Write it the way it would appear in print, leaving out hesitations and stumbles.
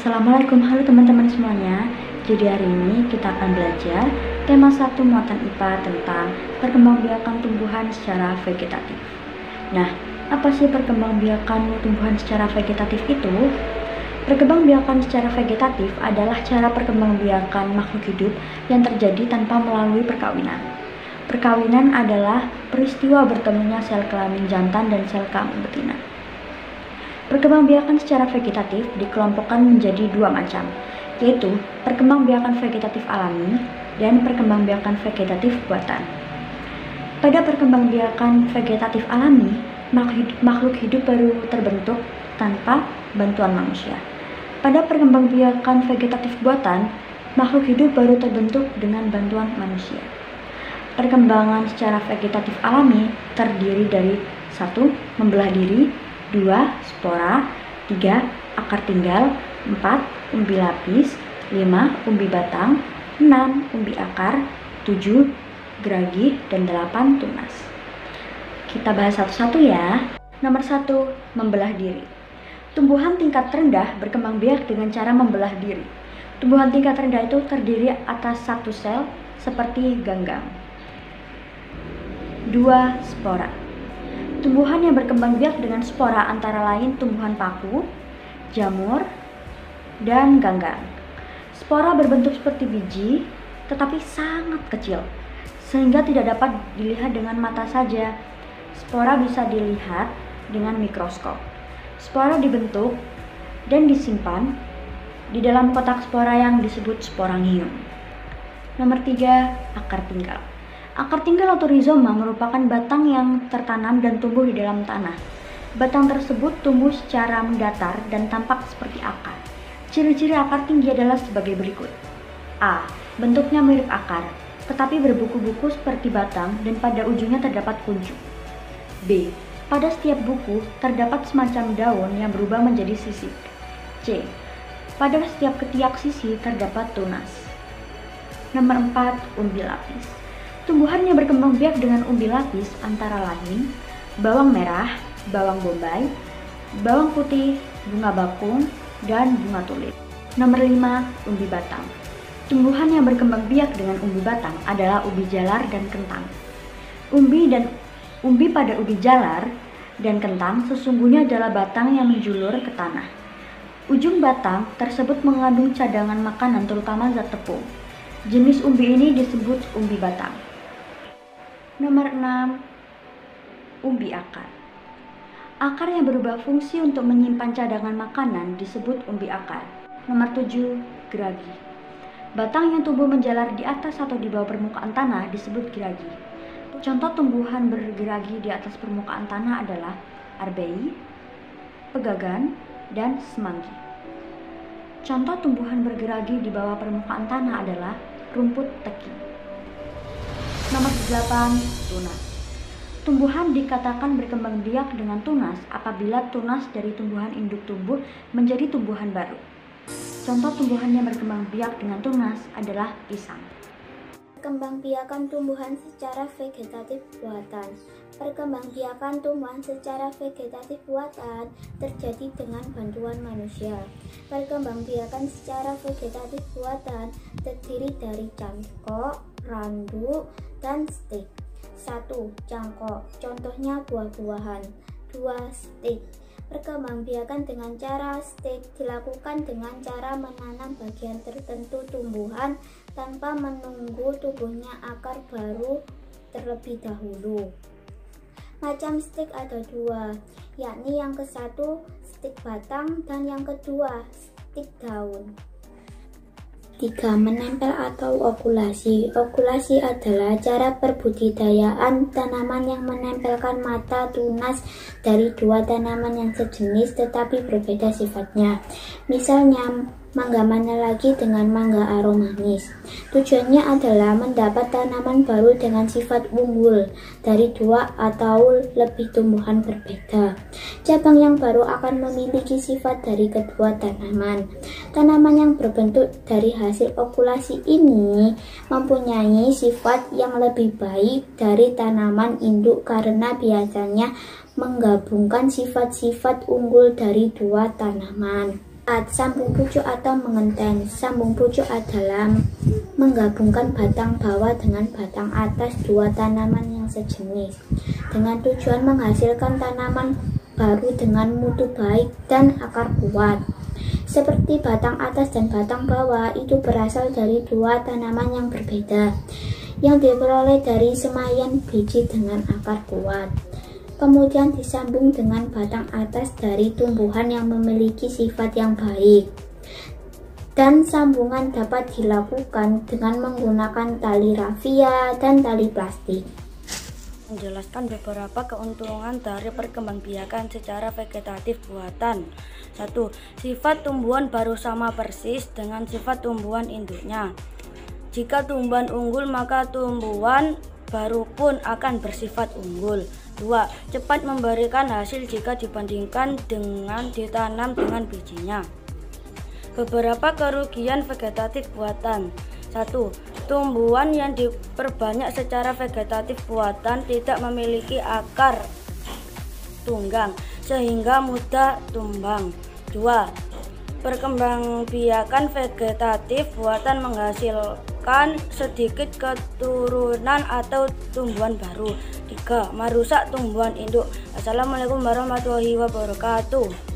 Assalamualaikum, halo teman-teman semuanya. Jadi hari ini kita akan belajar tema 1 muatan IPA tentang perkembangbiakan tumbuhan secara vegetatif. Nah, apa sih perkembangbiakan tumbuhan secara vegetatif itu? Perkembangbiakan secara vegetatif adalah cara perkembangbiakan makhluk hidup yang terjadi tanpa melalui perkawinan. Perkawinan adalah peristiwa bertemunya sel kelamin jantan dan sel kelamin betina. Perkembangbiakan secara vegetatif dikelompokkan menjadi dua macam, yaitu perkembangbiakan vegetatif alami dan perkembangbiakan vegetatif buatan. Pada perkembangbiakan vegetatif alami, makhluk hidup baru terbentuk tanpa bantuan manusia. Pada perkembangbiakan vegetatif buatan, makhluk hidup baru terbentuk dengan bantuan manusia. Perkembangan secara vegetatif alami terdiri dari 1. Membelah diri, 2. Spora, 3. Akar tinggal, 4. Umbi lapis, 5. Umbi batang, 6. Umbi akar, 7. Geragi, dan 8. Tunas. Kita bahas satu-satu ya. Nomor 1. Membelah diri. Tumbuhan tingkat rendah berkembang biak dengan cara membelah diri. Tumbuhan tingkat rendah itu terdiri atas satu sel seperti ganggang. 2. Spora. Tumbuhan yang berkembang biak dengan spora antara lain tumbuhan paku, jamur, dan ganggang. Spora berbentuk seperti biji, tetapi sangat kecil, sehingga tidak dapat dilihat dengan mata saja. Spora bisa dilihat dengan mikroskop. Spora dibentuk dan disimpan di dalam kotak spora yang disebut sporangium. Nomor 3. Akar tinggal. Akar tinggal atau rizoma merupakan batang yang tertanam dan tumbuh di dalam tanah. Batang tersebut tumbuh secara mendatar dan tampak seperti akar. Ciri-ciri akar tinggi adalah sebagai berikut. A. Bentuknya mirip akar, tetapi berbuku-buku seperti batang dan pada ujungnya terdapat kuncup. B. Pada setiap buku terdapat semacam daun yang berubah menjadi sisik. C. Pada setiap ketiak sisi terdapat tunas. Nomor 4. Umbi lapis. Tumbuhan yang berkembang biak dengan umbi lapis antara lain bawang merah, bawang bombay, bawang putih, bunga bakung, dan bunga tulip. Nomor 5. Umbi batang. Tumbuhan yang berkembang biak dengan umbi batang adalah ubi jalar dan kentang. Umbi pada ubi jalar dan kentang sesungguhnya adalah batang yang menjulur ke tanah. Ujung batang tersebut mengandung cadangan makanan terutama zat tepung. Jenis umbi ini disebut umbi batang. Nomor 6. Umbi akar. Akar yang berubah fungsi untuk menyimpan cadangan makanan disebut umbi akar. Nomor 7. Geragi. Batang yang tumbuh menjalar di atas atau di bawah permukaan tanah disebut geragi. Contoh tumbuhan bergeragi di atas permukaan tanah adalah arbei, pegagan, dan semanggi. Contoh tumbuhan bergeragi di bawah permukaan tanah adalah rumput teki. Nomor 8. Tunas. Tumbuhan dikatakan berkembang biak dengan tunas apabila tunas dari tumbuhan induk tumbuh menjadi tumbuhan baru. Contoh tumbuhan yang berkembang biak dengan tunas adalah pisang. Perkembangbiakan tumbuhan secara vegetatif buatan. Perkembangbiakan tumbuhan secara vegetatif buatan terjadi dengan bantuan manusia. Perkembangbiakan secara vegetatif buatan terdiri dari cangkok, randu, dan stik. 1. Cangkok, contohnya buah-buahan. 2. Stik. Perkembangbiakan dengan cara stik dilakukan dengan cara menanam bagian tertentu tumbuhan tanpa menunggu tumbuhnya akar baru terlebih dahulu. Macam stik ada dua, yakni yang ke-1 stik batang dan yang kedua stik daun. 3. Menempel atau okulasi. Okulasi adalah cara perbudidayaan tanaman yang menempelkan mata tunas dari dua tanaman yang sejenis tetapi berbeda sifatnya. Misalnya, mangga mana lagi dengan mangga aromanis. Tujuannya adalah mendapat tanaman baru dengan sifat unggul dari dua atau lebih tumbuhan berbeda. Cabang yang baru akan memiliki sifat dari kedua tanaman. Tanaman yang berbentuk dari hasil okulasi ini mempunyai sifat yang lebih baik dari tanaman induk karena biasanya menggabungkan sifat-sifat unggul dari dua tanaman. Sambung pucuk atau mengenteng. Sambung pucuk adalah menggabungkan batang bawah dengan batang atas dua tanaman yang sejenis dengan tujuan menghasilkan tanaman baru dengan mutu baik dan akar kuat. Seperti batang atas dan batang bawah itu berasal dari dua tanaman yang berbeda yang diperoleh dari semaian biji dengan akar kuat. Kemudian disambung dengan batang atas dari tumbuhan yang memiliki sifat yang baik. Dan sambungan dapat dilakukan dengan menggunakan tali rafia dan tali plastik. Menjelaskan beberapa keuntungan dari perkembangbiakan secara vegetatif buatan. 1. Sifat tumbuhan baru sama persis dengan sifat tumbuhan induknya. Jika tumbuhan unggul, maka tumbuhan baru pun akan bersifat unggul. 2. Cepat memberikan hasil jika dibandingkan dengan ditanam dengan bijinya. Beberapa kerugian vegetatif buatan. 1. Tumbuhan yang diperbanyak secara vegetatif buatan tidak memiliki akar tunggang sehingga mudah tumbang. 2. Perkembangbiakan vegetatif buatan menghasilkan sedikit keturunan atau tumbuhan baru. 3. Merusak tumbuhan induk. Assalamualaikum warahmatullahi wabarakatuh.